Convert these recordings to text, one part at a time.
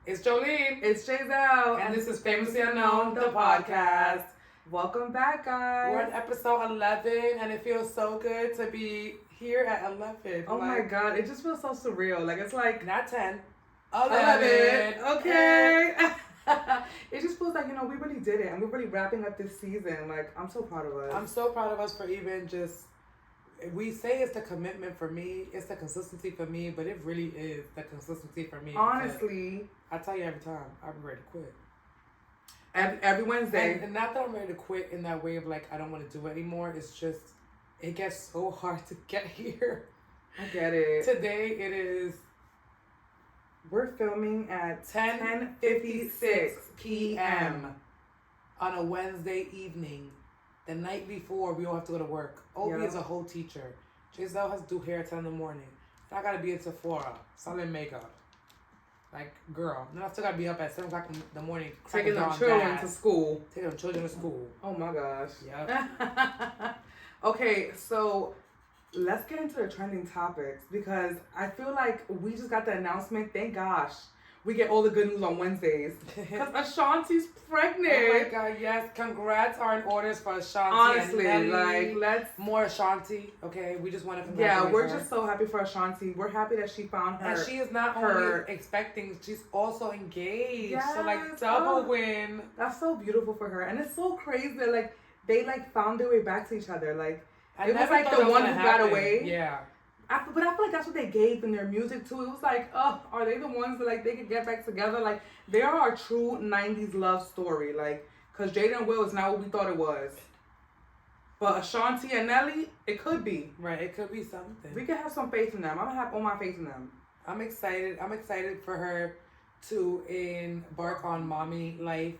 It's Joleen. It's Jeizel. And this is Famously Unknown, the podcast. Welcome back, guys. We're on episode 11, and it feels so good to be here at 11. Oh my God, it just feels so surreal. Like, it's like... Not 10. 11. Okay. It just feels like, we really did it. And we're really wrapping up this season. Like, I'm so proud of us. I'm so proud of us for even just... We say it's the commitment for me, it's the consistency for me, but it really is the consistency for me. Honestly. I tell you every time, I'm ready to quit. Every Wednesday. And not that I'm ready to quit in that way of like, I don't want to do it anymore. It's just, it gets so hard to get here. I get it. Today it is... We're filming at 10:56 p.m. on a Wednesday evening. The night before, we all have to go to work. Obi is a whole teacher. Jeizel has to do hair at 10 in the morning. So I got to be at Sephora, selling makeup. Like, girl. Then I still got to be up at 7 o'clock in the morning. Taking the children to school. Taking the children to school. Oh, my gosh. Yep. Okay, so let's get into the trending topics because I feel like we just got the announcement. Thank gosh. We get all the good news on Wednesdays. Because Ashanti's pregnant. Oh my God, yes. Congrats are in orders for Ashanti. Honestly, and like, let's... More Ashanti, okay? We just want to congratulate Yeah, we're her. Just so happy for Ashanti. We're happy that she found her. And she is not only expecting, she's also engaged. Yes. So, like, double win. That's so beautiful for her. And it's so crazy that, like, they, like, found their way back to each other. Like, it was, like, the one who got away. Yeah. But I feel like that's what they gave in their music too. It was like, oh, are they the ones that like they could get back together? Like they are our true '90s love story. Like, cause Jada and Will is not what we thought it was. But Ashanti and Nelly, it could be. Right, it could be something. We can have some faith in them. I'm gonna have all my faith in them. I'm excited. I'm excited for her to embark on mommy life.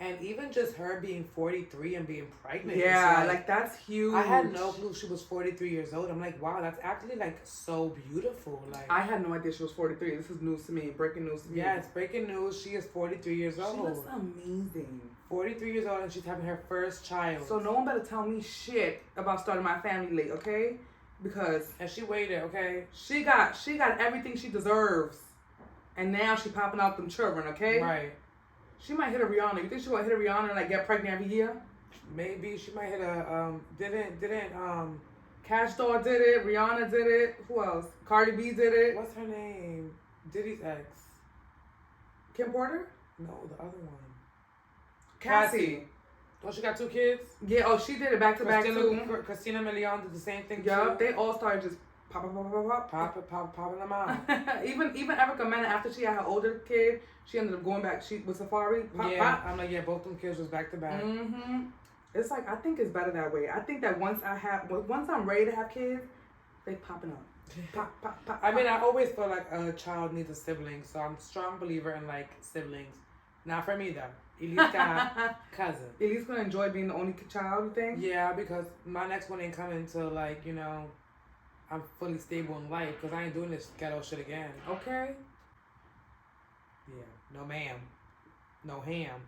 And even just her being 43 and being pregnant. Yeah, like that's huge. I had no clue she was 43 years old. I'm like, wow, that's actually like so beautiful. Like I had no idea she was 43. This is news to me. Breaking news to me. Yeah, it's breaking news. She is 43 years old. She looks amazing. 43 years old and she's having her first child. So no one better tell me shit about starting my family late, okay? Because and she waited, okay? She got everything she deserves. And now she popping out them children, okay? Right. She might hit a Rihanna. You think she will hit a Rihanna and like get pregnant every year? Maybe she might hit a didn't Cash Doll did it. Rihanna did it. Who else? Cardi B did it. What's her name? Diddy's ex. Kim Porter? No, the other one. Cassie. Oh, she got 2 kids? Yeah. Oh, she did it back to back too. Christina Milian did the same thing yup, too. They all started just popping them out. even Erica Mena, after she had her older kid, she ended up going back. She with Safari. I'm like, both them kids was back to back. Mm-hmm. It's like I think it's better that way. I think that once I'm ready to have kids, they popping up. Pop. I mean, I always feel like a child needs a sibling, so I'm a strong believer in like siblings. Not for me though. Elise got cousin. Elise gonna enjoy being the only child, you think? Yeah, because my next one ain't coming till like I'm fully stable in life because I ain't doing this ghetto shit again. Okay. Yeah, no ma'am, no ham,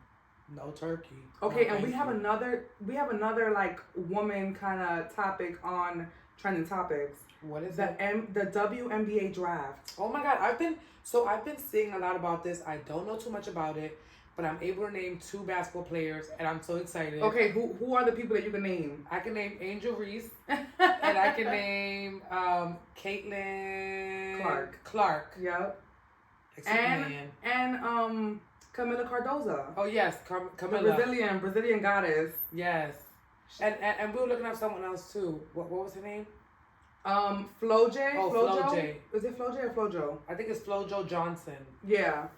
no turkey. Okay, no and we have another like woman kind of topic on trending topics. What is the WNBA draft? Oh my God, I've been seeing a lot about this. I don't know too much about it, but I'm able to name 2 basketball players, and I'm so excited. Okay, who are the people that you can name? I can name Angel Reese, and I can name Caitlin Clark. Yep. And Camila Cardoza. Oh yes, Camila. The Brazilian goddess. Yes. And we were looking up someone else too. What was her name? Flojo. Oh, Flojo. Is it Flojo or Flojo? I think it's Flojo Johnson. Yeah.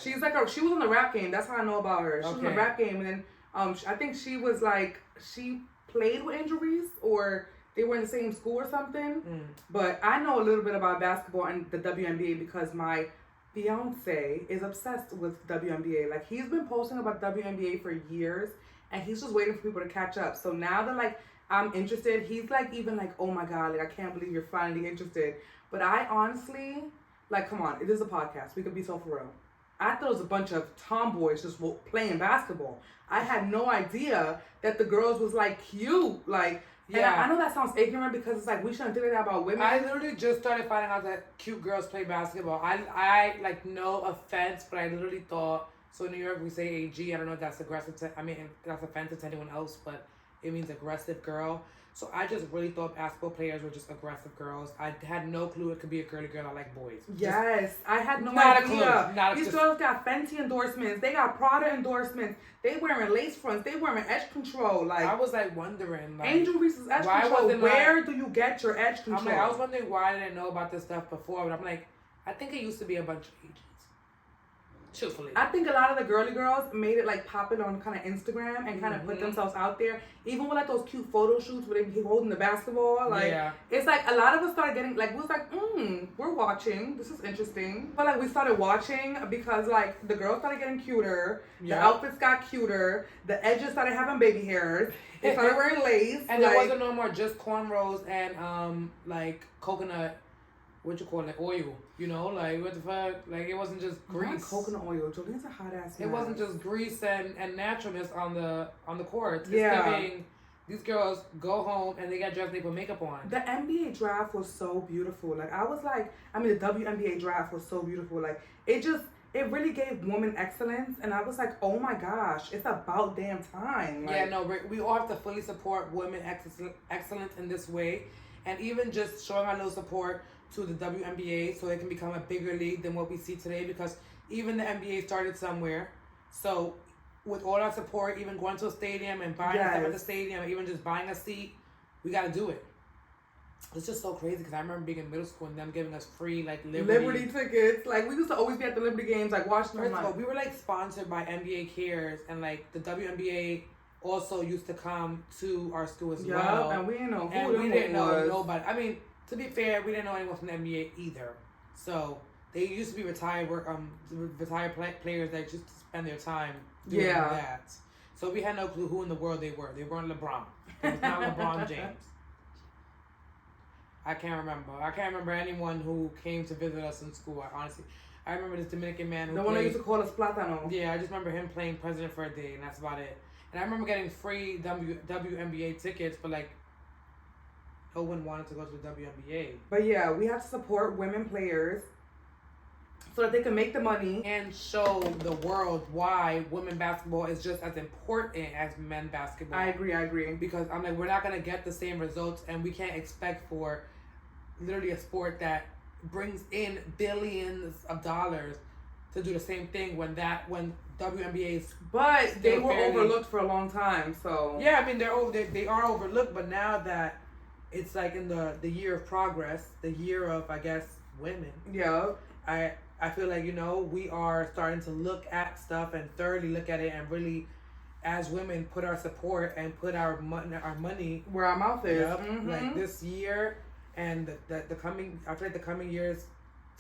She's like she was on the rap game. That's how I know about her. She was on the rap game, and then I think she was like she played with Angel Reese, or they were in the same school or something. But I know a little bit about basketball and the WNBA because my fiance is obsessed with WNBA. Like he's been posting about WNBA for years, and he's just waiting for people to catch up. So now that like I'm interested, he's like even like, oh my God, like I can't believe you're finally interested. But I honestly, like, come on, it is a podcast. We could be so for real. I thought it was a bunch of tomboys just playing basketball. I had no idea that the girls was like cute. Like Yeah. And I know that sounds ignorant because it's like we shouldn't think that about women. I literally just started finding out that cute girls play basketball. I like, no offense, but I literally thought, so in New York we say AG. I don't know if that's aggressive that's offensive to anyone else, but it means aggressive girl. So I just really thought basketball players were just aggressive girls. I had no clue it could be a girly girl. I like boys. Yes, I had no idea. These girls got Fenty endorsements. They got Prada endorsements. They wearing lace fronts. They wearing edge control. Like I was like wondering, like, Angel Reese's edge control. Where do you get your edge control? I'm like, I was wondering why I didn't know about this stuff before, but I'm like, I think it used to be a bunch of agents. Truthfully, I think a lot of the girly girls made it like popular on kind of Instagram and kind of put themselves out there. Even with like those cute photo shoots where they be holding the basketball, like it's like a lot of us started getting like we was like, we're watching. This is interesting. But like we started watching because like the girls started getting cuter, the outfits got cuter, the edges started having baby hairs, they started wearing lace, and there wasn't no more just cornrows and like coconut. What you call it? Oil. You know, like what the fuck? Like it wasn't just grease. Not coconut oil. Jolene's a hot ass. It wasn't just grease and naturalness on the court. It's giving, these girls go home and they got dressed and they put makeup on. The NBA draft was so beautiful. Like I was like, the WNBA draft was so beautiful. Like it really gave women excellence, and I was like, oh my gosh, it's about damn time. Like, yeah, no, we all have to fully support women excellence in this way, and even just showing our little support to the WNBA so it can become a bigger league than what we see today, because even the NBA started somewhere. So with all our support, even going to a stadium and buying stuff at the stadium, even just buying a seat, we got to do it. It's just so crazy because I remember being in middle school and them giving us free like Liberty tickets. Like we used to always be at the Liberty games, like watching them. First of all, we were like sponsored by NBA Cares, and like the WNBA also used to come to our school as well. And we didn't know who and we didn't know nobody. I mean, to be fair, we didn't know anyone from the NBA either. So they used to be retired players that just spend their time doing that. So we had no clue who in the world they were. They weren't LeBron. It was not LeBron James. I can't remember anyone who came to visit us in school. I remember this Dominican man who the one that used to call us Platano. Yeah, I just remember him playing president for a day, and that's about it. And I remember getting free WNBA tickets, but like no one wanted to go to the WNBA. But yeah, we have to support women players so that they can make the money and show the world why women basketball is just as important as men basketball. I agree. Because I'm like, we're not gonna get the same results, and we can't expect for literally a sport that brings in billions of dollars to do the same thing when WNBA's. But they were overlooked for a long time, so yeah, I mean they are overlooked, but now that it's like in the year of progress, the year of, I guess, women. Yeah. I feel like, we are starting to look at stuff and thoroughly look at it and really, as women, put our support and put our money where our mouth is. Yep. Like this year and the coming, I feel like the coming years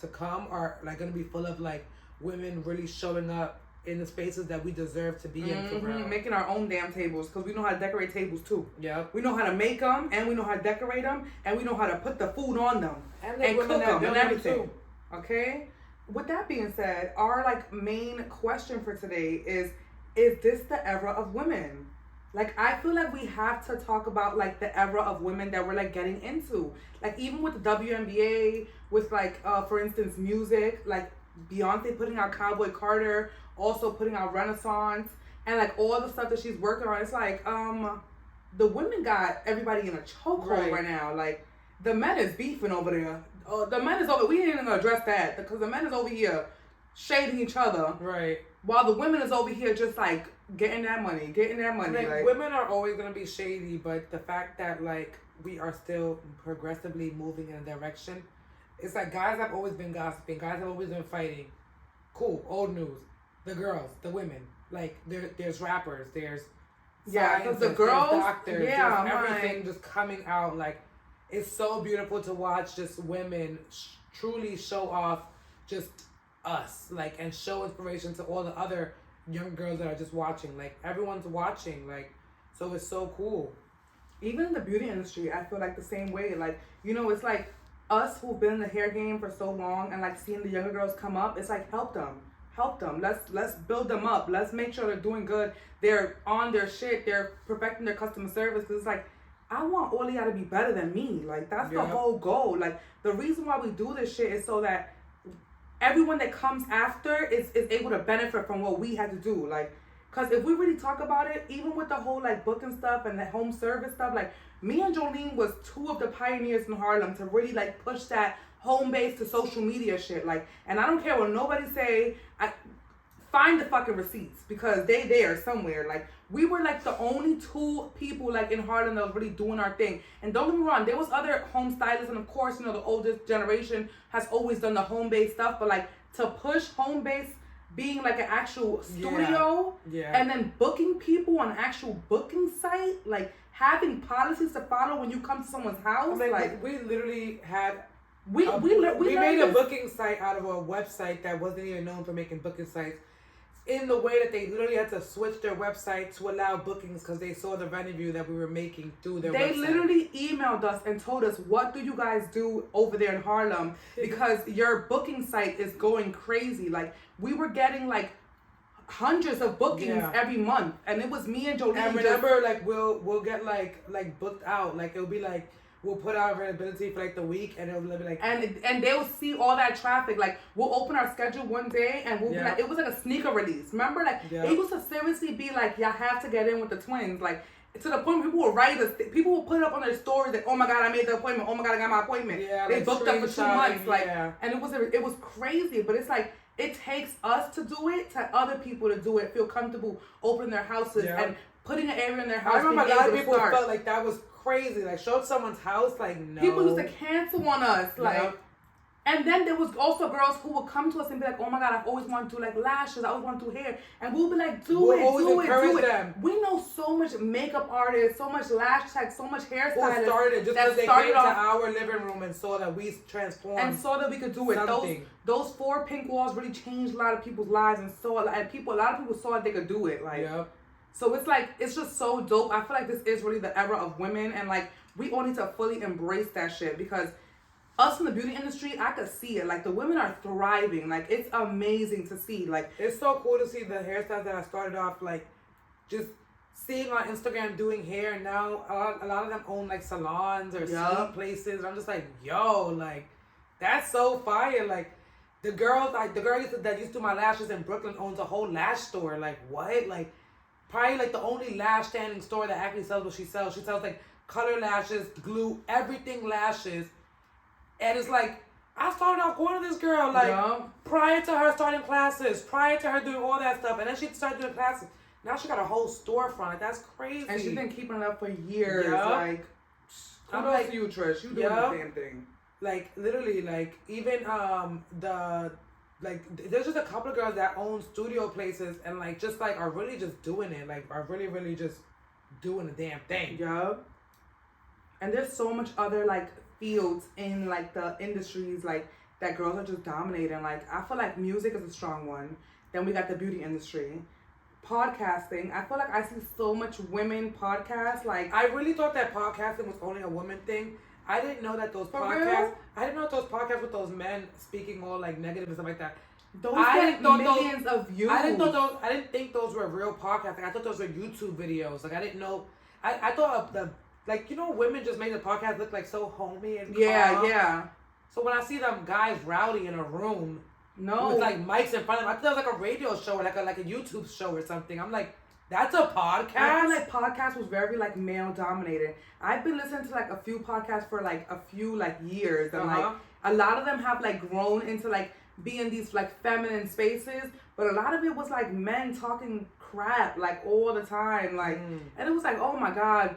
to come are like going to be full of like women really showing up in the spaces that we deserve to be in. For real. Making our own damn tables, because we know how to decorate tables too. Yep. We know how to make them, and we know how to decorate them, and we know how to put the food on them and cook them and everything. Too. Okay. With that being said, our like main question for today is this the era of women? Like I feel like we have to talk about like the era of women that we're like getting into. Like even with the WNBA, with like for instance music, like Beyonce putting out Cowboy Carter, also putting out Renaissance, and like all the stuff that she's working on. It's like the women got everybody in a chokehold right now. Like the men is beefing over there. The men is over. We ain't even gonna address that because the men is over here shading each other. Right. While the women is over here just like getting that money. Like women are always gonna be shady, but the fact that like we are still progressively moving in a direction, it's like guys have always been gossiping. Guys have always been fighting. Cool. Old news. The girls, the women. Like there's rappers. There's because the girls, there's doctors. There's everything just coming out. Like it's so beautiful to watch just women truly show off just us, like, and show inspiration to all the other young girls that are just watching. Like everyone's watching, like, so it's so cool. Even in the beauty industry, I feel like the same way. Like, it's like us who've been in the hair game for so long and like seeing the younger girls come up, it's like help them. Let's build them up. Let's make sure they're doing good. They're on their shit. They're perfecting their customer service. Cause it's like I want all of y'all to be better than me. Like, that's the whole goal. Like, the reason why we do this shit is so that everyone that comes after is able to benefit from what we had to do. Like, because if we really talk about it, even with the whole, like, booking stuff and the home service stuff, like, me and Joleen was two of the pioneers in Harlem to really, like, push that home-based to social media shit. Like, and I don't care what nobody say. Find the fucking receipts because they there somewhere. Like, we were like the only two people like in Harlem that was really doing our thing. And don't get me wrong, there was other home stylists, and of course, you know, the oldest generation has always done the home-based stuff. But like, to push home-based being like an actual studio and then booking people on an actual booking site, like having policies to follow when you come to someone's house. Like we literally had. We made a booking site out of a website that wasn't even known for making booking sites. In the way that they literally had to switch their website to allow bookings because they saw the revenue that we were making through their website. They literally emailed us and told us, what do you guys do over there in Harlem? Because your booking site is going crazy. Like, we were getting like hundreds of bookings every month. And it was me and Joleen. And remember, like, we'll get like booked out. Like, it'll be like, we'll put our availability for like the week, and it'll be like, and they'll see all that traffic. Like, we'll open our schedule one day, and we'll be like, it was like a sneaker release. Remember, like it used to seriously be like, y'all have to get in with the twins. Like, to the point people will write us, people will put it up on their stories like, oh my god, I made the appointment. Oh my god, I got my appointment. Yeah, they like booked up for 2 months. Like, and it was crazy. But it's like, it takes us to do it, to other people to do it, feel comfortable opening their houses and putting an area in their house. I remember a lot of people felt like that was crazy. Like, showed someone's house, like, no. People used to cancel on us, like, and then there was also girls who would come to us and be like, oh my god, I've always wanted to do like lashes, I always want to do hair, and we'll be like, do it. We know so much makeup artists, so much lash tech, so much hairstylists. Who started just because they came to our living room and saw that we transformed and saw that we could do it. Those 4 pink walls really changed a lot of people's lives, and a lot of people saw that they could do it. Like, so it's like, it's just so dope. I feel like this is really the era of women, and like, we all need to fully embrace that shit, because us in the beauty industry, I could see it. Like, the women are thriving. Like, it's amazing to see. Like, it's so cool to see the hairstyles that I started off like just seeing on Instagram doing hair, and now a lot of them own like salons or sleep places. And I'm just like, yo, like, that's so fire. Like, the girl that used to do my lashes in Brooklyn owns a whole lash store. Like, what? Like, probably like the only lash standing store that actually sells what she sells. She sells like color lashes, glue, everything lashes. And it's like, I started off going to this girl, like, prior to her starting classes, prior to her doing all that stuff. And then she started doing classes. Now she got a whole storefront. Like, that's crazy. And she's been keeping it up for years. Like, kudos like, to you, Trish. You doing the same thing. Like, literally, like, even there's just a couple of girls that own studio places and, like, just, like, are really just doing it. Like, are really, really just doing the damn thing. And there's so much other, like, fields in, like, the industries, like, that girls are just dominating. Like, I feel like music is a strong one. Then we got the beauty industry. Podcasting. I feel like I see so much women podcasts. Like, I really thought that podcasting was only a woman thing. I didn't know that those podcasts. I didn't know that those podcasts with those men speaking all like negative and stuff like that. Those get millions of views. I didn't think those were real podcasts. Like, I thought those were YouTube videos. Like, I didn't know. I thought like, you know, women just make the podcast look like so homey and calm. So when I see them guys rowdy in a room, with like mics in front of them, I thought that was like a radio show or like a YouTube show or something. I'm like, that's a podcast? I feel like podcast was very like male dominated. I've been listening to like a few podcasts for like a few like years, and like a lot of them have like grown into like being these like feminine spaces, but a lot of it was like men talking crap like all the time, like and it was like, oh my god,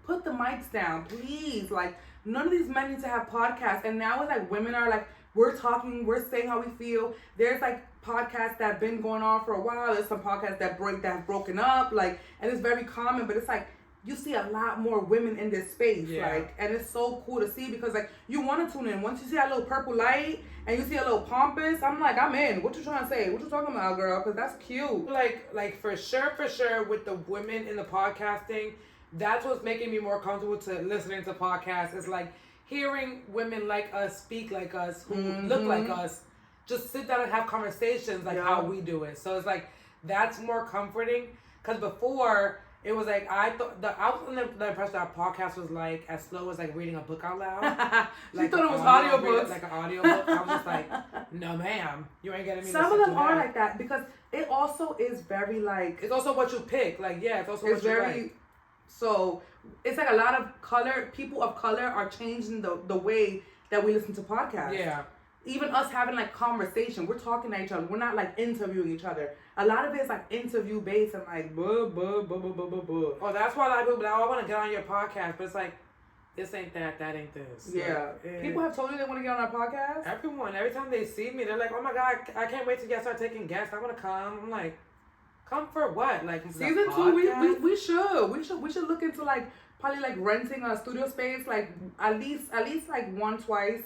put the mics down, please. Like, none of these men need to have podcasts. And now it's like women are like, we're talking, we're saying how we feel. There's like podcasts that have been going on for a while. There's some podcasts that have broken up, like, and it's very common, but it's like you see a lot more women in this space, like, and it's so cool to see, because like you want to tune in. Once you see that little purple light and you see a little pompous, I'm like, I'm in. What you trying to say? What you talking about, girl? Because that's cute. Like for sure with the women in the podcasting, that's what's making me more comfortable to listening to podcasts. Is like hearing women like us speak like us, who look like us, just sit down and have conversations like how we do it. So it's like, that's more comforting, because before It was like I was under the impression that podcast was like as slow as like reading a book out loud. Like thought it was audiobooks. Like an audiobook. I was just like, no ma'am, you ain't getting me. Some of them are like that because it also is very like. It's also what you pick. Like yeah, it's also what you like. So it's like a lot of people of color are changing the way that we listen to podcasts. Yeah. Even us having like conversation, we're talking to each other. We're not like interviewing each other. A lot of it is like interview based and like blah blah blah blah blah blah blah. Oh, that's why a lot of people be like, oh, I want to get on your podcast, but it's like, this ain't that ain't this. Yeah. Like, people have told you they want to get on our podcast. Everyone, every time they see me, they're like, oh my god, I can't wait to start taking guests. I want to come. I'm like, come for what? Like season 2, we should look into like probably like renting a studio space like at least like twice.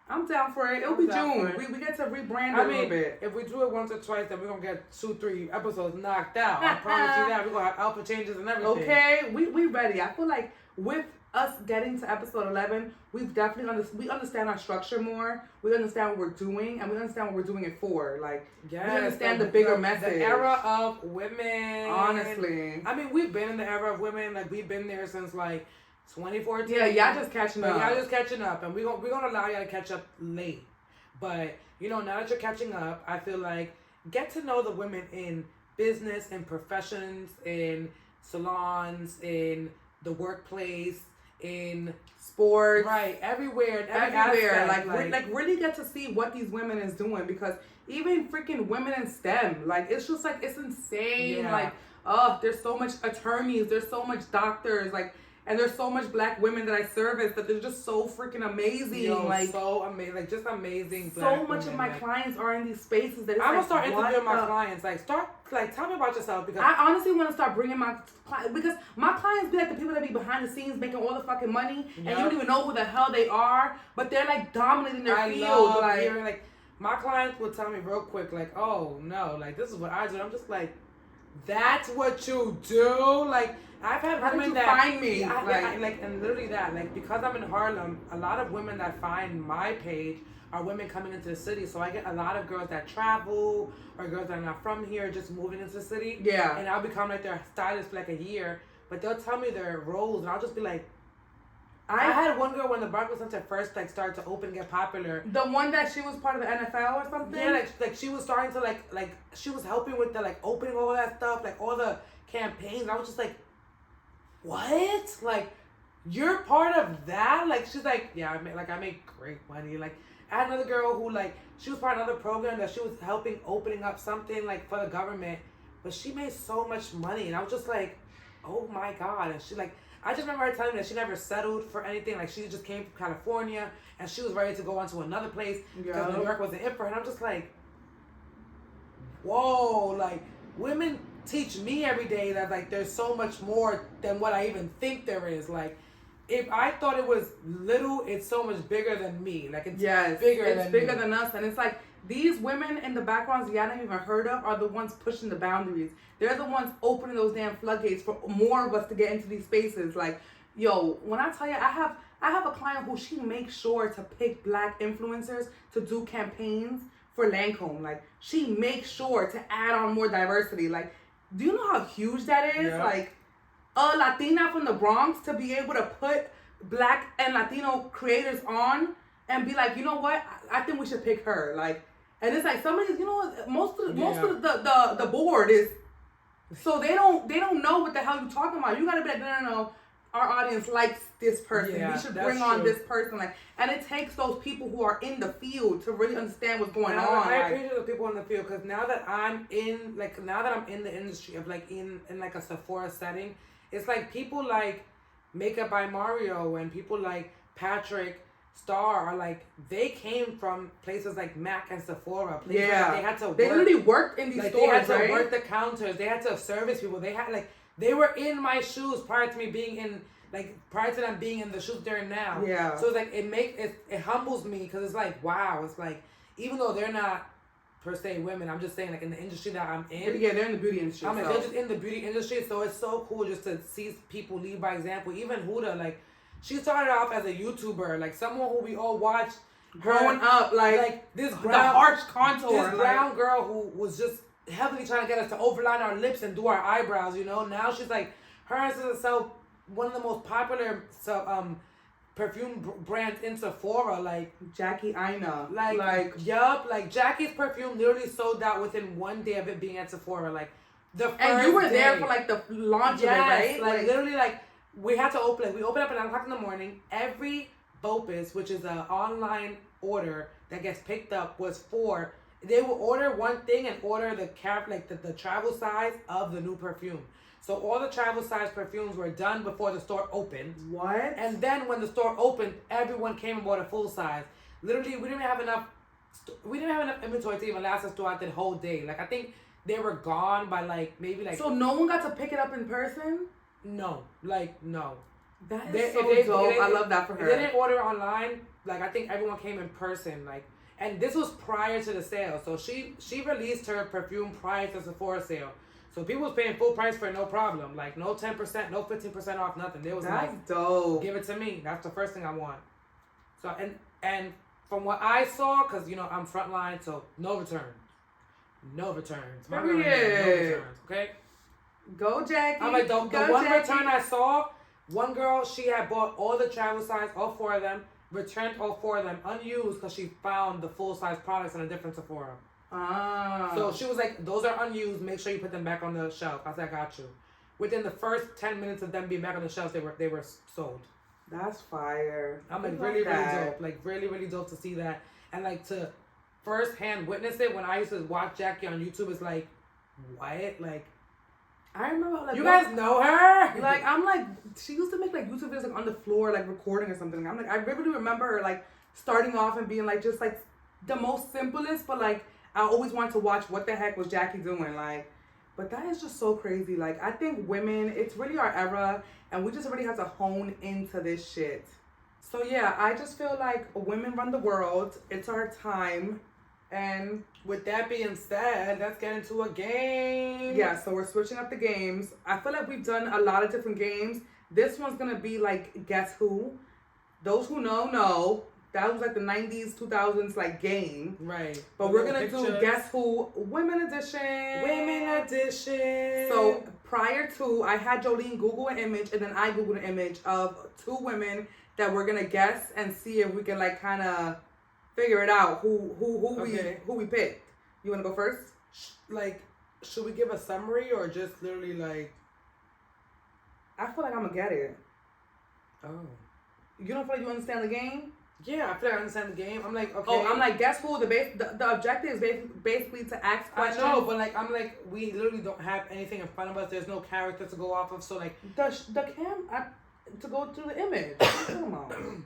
I'm down for it. It'll be June. We get to rebrand a little bit. If we do it once or twice, then we're going to get 2-3 episodes knocked out. I promise you that. We're going to have alpha changes and everything. Okay. We ready. I feel like with us getting to episode 11, we've definitely we understand our structure more. We understand what we're doing, and we understand what we're doing it for. Like, yes, we understand the bigger message. The era of women. Honestly. I mean, we've been in the era of women. Like, we've been there since, like, 2014. Yeah, y'all just catching up. Y'all just catching up, and we're gonna allow y'all to catch up late. But now that you're catching up, I feel like get to know the women in business and professions, in salons, in the workplace, in sports, right? Everywhere. Like really get to see what these women is doing because even freaking women in STEM, like it's just like it's insane. Yeah. Like there's so much attorneys, there's so much doctors, like. And there's so much black women that I service that they're just so freaking amazing. So amazing. Like, just amazing black women. So much of my clients are in these spaces that it's I'm going to start interviewing my clients. Tell me about yourself. Because I honestly want to start bringing my clients. Because my clients be like the people that be behind the scenes making all the fucking money. Yep. And you don't even know who the hell they are. But they're, like, dominating their field. My clients will tell me real quick, like, oh, no. Like, this is what I do. I'm just like, that's what you do? Like... I've had women that find me, and literally that, like, because I'm in Harlem, a lot of women that find my page are women coming into the city. So I get a lot of girls that travel or girls that are not from here, just moving into the city. Yeah. And I'll become like their stylist for like a year, but they'll tell me their roles, and I'll just be like, I had one girl when the Barclays Center first like started to open and get popular. The one that she was part of the NFL or something. Yeah, like she was starting to like she was helping with the like opening all that stuff, like all the campaigns. And I was just like, what? Like, you're part of that? Like, she's like, yeah, I make great money. Like, I had another girl who, like, she was part of another program that she was helping opening up something, like, for the government. But she made so much money. And I was just like, oh, my God. And she, like, I just remember her telling me that she never settled for anything. Like, she just came from California. And she was ready to go on to another place. Because New York wasn't it for her. And I'm just like, whoa. Like, women... teach me every day that like there's so much more than what I even think there is. Like if I thought it was little, it's so much bigger than me. Like it's bigger than us. And it's like these women in the backgrounds y'all haven't even heard of are the ones pushing the boundaries. They're the ones opening those damn floodgates for more of us to get into these spaces. Like, yo, when I tell you I have a client who she makes sure to pick black influencers to do campaigns for Lancome. Like she makes sure to add on more diversity. Like, do you know how huge that is? Yeah. Like, a Latina from the Bronx to be able to put black and Latino creators on and be like, you know what? I think we should pick her. Like, and it's like somebody's, most of the board is, so they don't know what the hell you're talking about. You gotta be like, no. Our audience likes this person. Yeah, we should bring on this person. Like, and it takes those people who are in the field to really understand what's going on. I appreciate the people in the field because now that I'm in the industry of like in like a Sephora setting, it's like people like Makeup by Mario and people like Patrick Star are like they came from places like Mac and Sephora. Places they had to work. They literally worked in these stores. They had to work the counters. They had to service people. They had like. They were in my shoes prior to me being in, like, prior to them being in the shoes they're in now. Yeah. So it's like, it humbles me because it's like, wow, it's like, even though they're not per se women, I'm just saying, like, in the industry that I'm in. Yeah, they're in the beauty industry. They're just in the beauty industry, so it's so cool just to see people lead by example. Even Huda, like, she started off as a YouTuber, like, someone who we all watched growing up, like this brown, the harsh contour. This brown girl who was just heavily trying to get us to overline our lips and do our eyebrows, you know? Now she's like, her and sister sell one of the most popular perfume brands in Sephora, like Jackie Aina. Like Jackie's perfume literally sold out within one day of it being at Sephora. Like the first and you were day. there for like the launch of it, right? Like literally, like we had to open it. We opened up at 9 o'clock in the morning. Every BOPIS, which is an online order that gets picked up, was for they will order one thing and order the travel size of the new perfume. So all the travel size perfumes were done before the store opened. What? And then when the store opened, everyone came and bought a full size. Literally, we didn't have enough inventory to even last us throughout the whole day. Like I think they were gone by maybe. So no one got to pick it up in person? No, no. That is so dope. I love that for her. They didn't order online. Like I think everyone came in person. And this was prior to the sale. So she released her perfume prior to the Sephora sale. So people was paying full price for it, no problem. Like no 10%, no 15% off, nothing. They was That's dope. Give it to me. That's the first thing I want. So and from what I saw, because I'm frontline, so no returns. No returns. No returns. Okay. Go Jackie. I'm like the one Jackie. Return I saw, one girl, she had bought all the travel size, all 4 of them, returned all 4 of them unused because she found the full size products in a different Sephora. So she was like, those are unused. Make sure you put them back on the shelf. I said, I got you. Within the first 10 minutes of them being back on the shelf, they were sold. That's fire. I'm like really dope. Like really, really dope to see that. And like to firsthand witness it when I used to watch Jackie on YouTube, it's like, what? Like, I remember you guys know her? Like I'm like, she used to make like YouTube videos like on the floor, like recording or something. I'm like, I really remember her like starting off and being like just like the most simplest, but like I always wanted to watch what the heck was Jackie doing, like, but that is just so crazy. Like, I think women, it's really our era, and we just really have to hone into this shit. So yeah, I just feel like women run the world. It's our time. And with that being said, let's get into a game. Yeah, so we're switching up the games. I feel like we've done a lot of different games. This one's gonna be like Guess Who. Those who know. That was like the 90s, 2000s like game. Right. But we're going to do Guess Who Women Edition. Women Edition. So prior to, I had Joleen Google an image and then I Googled an image of 2 women that we're going to guess and see if we can like kind of figure it out who we picked. You want to go first? Like, should we give a summary or just literally like... I feel like I'm going to get it. Oh. You don't feel like you understand the game? Yeah, I feel like I understand the game. I'm like, okay. Oh, I'm like, guess who? The objective is basically to ask questions. I know, but like, I'm like, we literally don't have anything in front of us. There's no character to go off of. So like, to go to the image. Come on.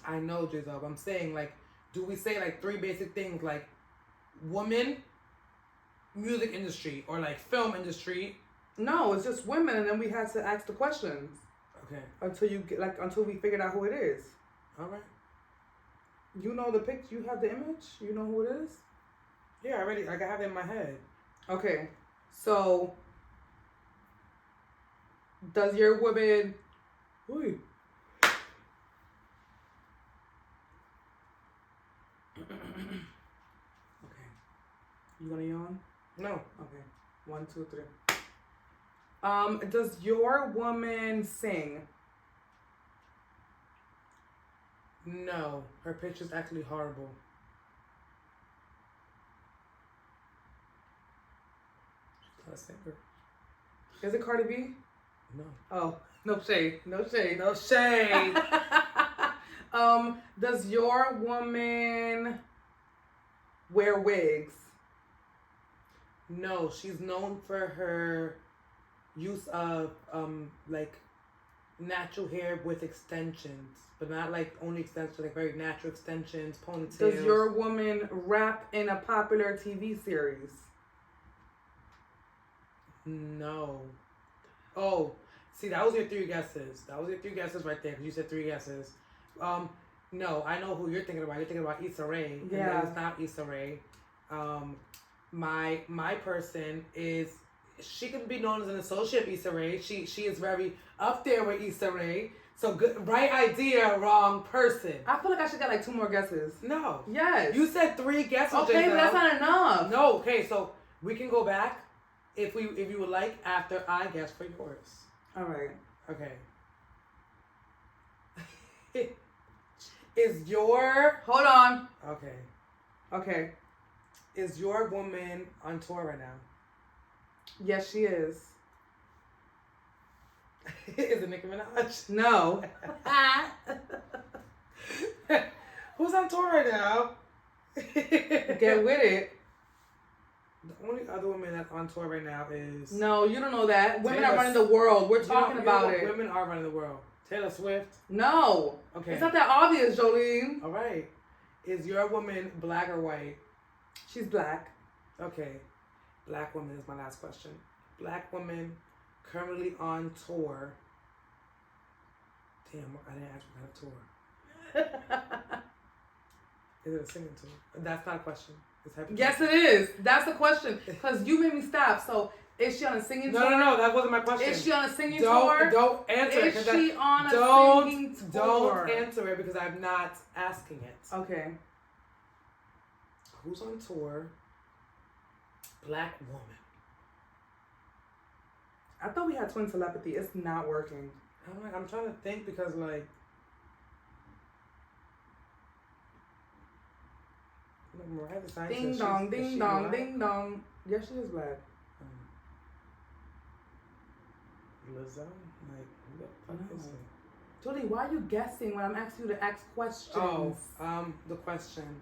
I know, Jeizel. I'm saying like, do we say like 3 basic things like, woman, music industry, or like film industry? No, it's just women, and then we had to ask the questions. Okay. Until we figured out who it is. All right. You know the picture. You have the image. You know who it is. Yeah, already. I have it in my head. Okay, so does your woman? Ooh. Okay. You gonna yawn? No. Okay. 1, 2, 3. Does your woman sing? No, her pitch is actually horrible. She's not a singer. Is it Cardi B? No. Oh, no shade. No shade. No shade. Does your woman wear wigs? No, she's known for her use of like natural hair with extensions, but not like only extensions, like very natural extensions, ponytails. Does your woman rap in a popular TV series? No. Oh, see, that was your 3 guesses. That was your 3 guesses right there, because you said 3 guesses. No, I know who you're thinking about. You're thinking about Issa Rae. Yeah. And it's not Issa Rae. My person is, she can be known as an associate of Issa Rae. She is very up there with Issa Rae. So good, right idea, wrong person. I feel like I should get like 2 more guesses. No. Yes. You said 3 guesses. Okay, but that's not enough. No. Okay, so We can go back if you would like after I guess for yours. All right. Okay. Is your hold on? Okay. Okay. Is your woman on tour right now? Yes, she is. Is it Nicki Minaj? No. Who's on tour right now? Get with it. The only other woman that's on tour right now is... No, you don't know that. Women are running the world. We're talking about it. Women are running the world. Taylor Swift? No. Okay. It's not that obvious, Joleen. All right. Is your woman black or white? She's black. Okay. Black woman is my last question. Black woman currently on tour. Damn, I didn't ask what kind of tour. Is it a singing tour? That's not a question. Yes, it is. That's the question. Because you made me stop. So, is she on a singing tour? No, that wasn't my question. Is she on a singing tour? Don't answer it. Is she on a singing tour? Don't answer it because I'm not asking it. Okay. Who's on tour? Black woman. I thought we had twin telepathy. It's not working. I'm trying to think because like. Ding dong, ding dong, ding dong. Yes, she is black. Lizzo? Like, what the fuck is it? Julie, why are you guessing when I'm asking you to ask questions? Oh, the question.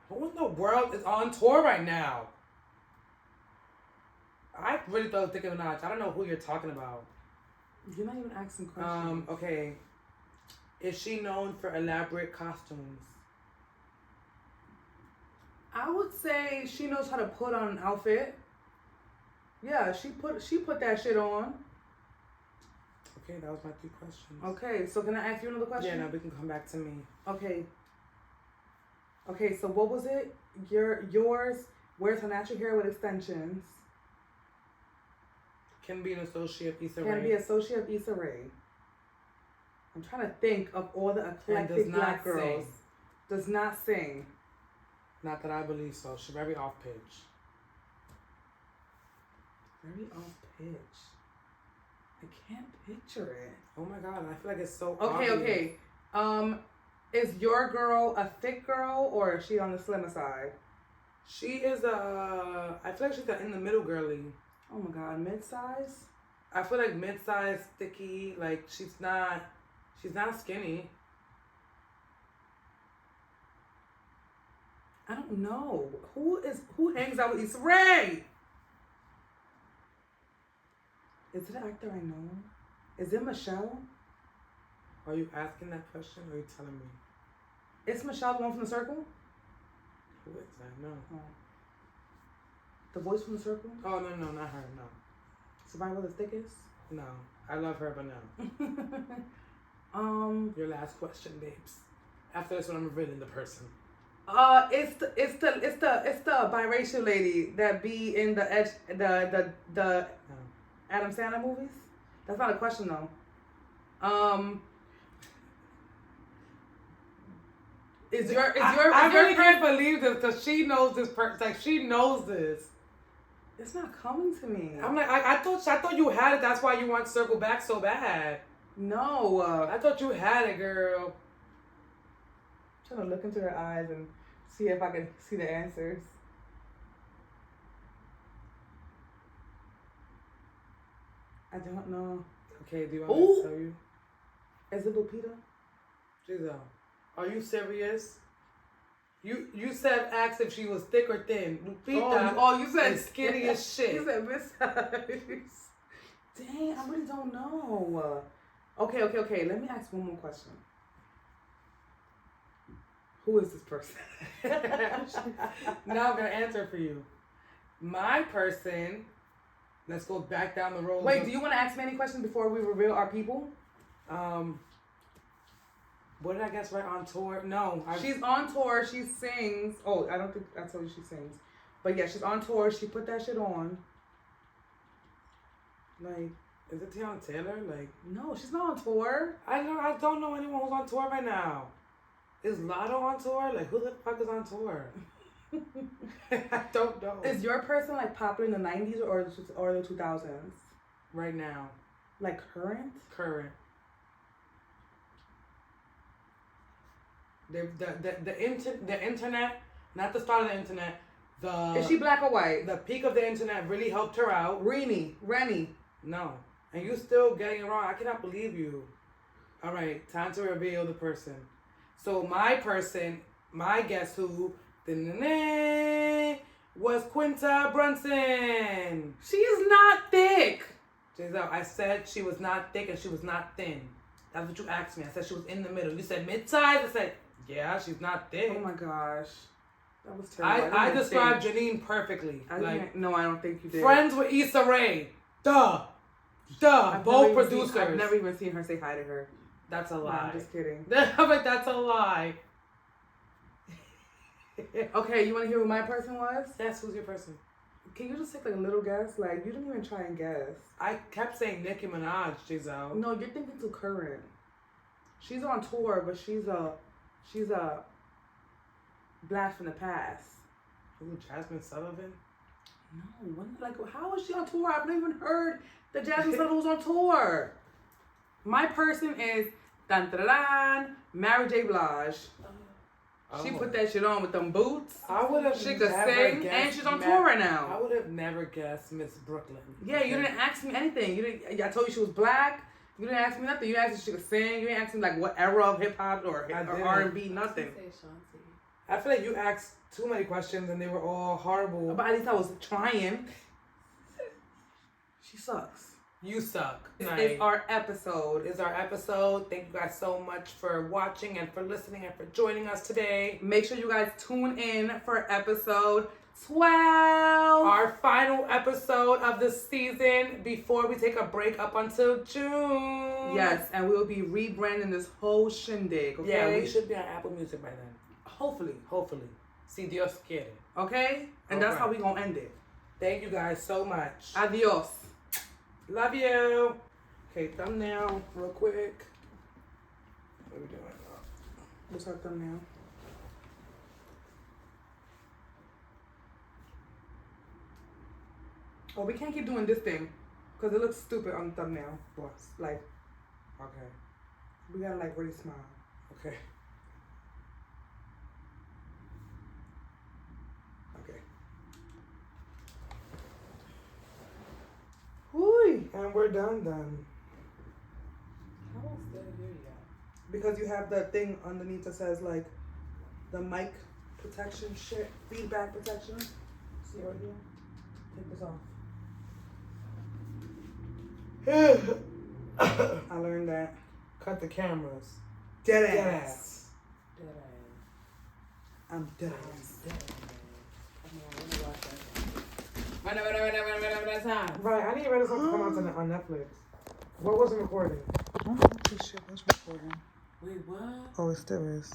Who in the world is on tour right now? I really thought it was Nicki Minaj. I don't know who you're talking about. You're not even asking questions. Okay. Is she known for elaborate costumes? I would say she knows how to put on an outfit. Yeah, she put that shit on. Okay, that was my 3 questions. Okay, so can I ask you another question? Yeah, no, we can come back to me. Okay. Okay, so what was it? Yours wears her natural hair with extensions. Can be an associate of Issa Rae. Can be associate of Issa Rae. I'm trying to think of all the eclectic black girls. Does not sing. Not that I believe so. She's very off pitch. Very off pitch. I can't picture it. Oh my god, I feel like it's so obvious. Okay. Is your girl a thick girl or is she on the slimmer side? She is I feel like she's in the middle girly. Oh my god, mid-size? I feel like mid-size, sticky, like she's not skinny. I don't know. Who hangs out with Issa Rae? Is it an actor I know? Is it Michelle? Are you asking that question or are you telling me? Is Michelle the one from The Circle? Who is that? No. Oh. The voice from The Circle? Oh, no, not her, no. Survival the Thickest? No. I love her, but no. Your last question, babes. After this one, I'm revealing the person. It's the biracial lady that be in the Adam Sandler movies. That's not a question though. I really can't believe this because she knows this person. Like she knows this. It's not coming to me. I'm like I thought you had it. That's why you want to circle back so bad. No. I thought you had it, girl. I'm trying to look into her eyes and see if I can see the answers. I don't know. Okay, do you want me to tell you? Is it Lupita? Jeizel, are you serious? You said asked if she was thick or thin. Lupita you said skinny as shit. You said mid-size. Dang, I really don't know. Okay. Let me ask one more question. Who is this person? Now I'm gonna answer for you. My person. Let's go back down the road. Wait, do you want to ask me any questions before we reveal our people? What did I guess right on tour? No. She's on tour. She sings. Oh, I don't think I told you she sings. But yeah, she's on tour. She put that shit on. Like, is it Tiana Taylor? Like, no, she's not on tour. I don't know anyone who's on tour right now. Is Lotto on tour? Like, who the fuck is on tour? I don't know. Is your person like popular in the 90s or the 2000s? Right now. Like current? Current. The internet, not the start of the internet. Is she black or white? The peak of the internet really helped her out. Rennie. No. And you still getting it wrong. I cannot believe you. All right, time to reveal the person. So my person, my guess who, was Quinta Brunson. She is not thick. Jeizel, I said she was not thick and she was not thin. That's what you asked me. I said she was in the middle. You said mid-size. I said, yeah, she's not thick. Oh my gosh. That was terrible. I described Joleen perfectly. No, I don't think you did. Friends with Issa Rae. Duh. Both producers. I've never even seen her say hi to her. That's a lie. No, I'm just kidding. I'm like, that's a lie. Okay, you want to hear who my person was? Yes, who's your person? Can you just take like a little guess? Like, you didn't even try and guess. I kept saying Nicki Minaj, Jeizel. No, you're thinking too current. She's on tour, but she's a blast from the past. Who, Jasmine Sullivan? No, how is she on tour? I've never even heard that Jasmine Sullivan was on tour. My person is Mary J. Blige. She put that shit on with them boots. I would have. She could sing, and she's on tour right now. I would have never guessed Miss Brooklyn. Yeah, you didn't ask me anything. You didn't. I told you she was black. You didn't ask me nothing. You asked me if she could sing. You didn't ask me like what era of hip hop or R&B. Nothing. I feel like you asked too many questions and they were all horrible. But at least I was trying. She sucks. You suck. This is our episode. Thank you guys so much for watching and for listening and for joining us today. Make sure you guys tune in for episode 12. Our final episode of the season before we take a break up until June. Yes, and we'll be rebranding this whole shindig, okay? Yeah, we should be on Apple Music by then. Hopefully. Si Dios quiere. Okay? And that's how we gonna end it. Thank you guys so much. Adios. Love you. Okay, thumbnail real quick. What are we doing? What's our thumbnail? Oh, we can't keep doing this thing because it looks stupid on the thumbnail for us. Like, okay. We gotta like really smile. Okay. And we're done then. How is that here yet? Because you have that thing underneath that says like the mic protection shit, feedback protection. See right here? Take this off. I learned that. Cut the cameras. Dead ass. I'm dead ass. Right, I need to come out on Netflix. What wasn't recording? I don't know if this shit was recording. Wait, what? Oh, it still is.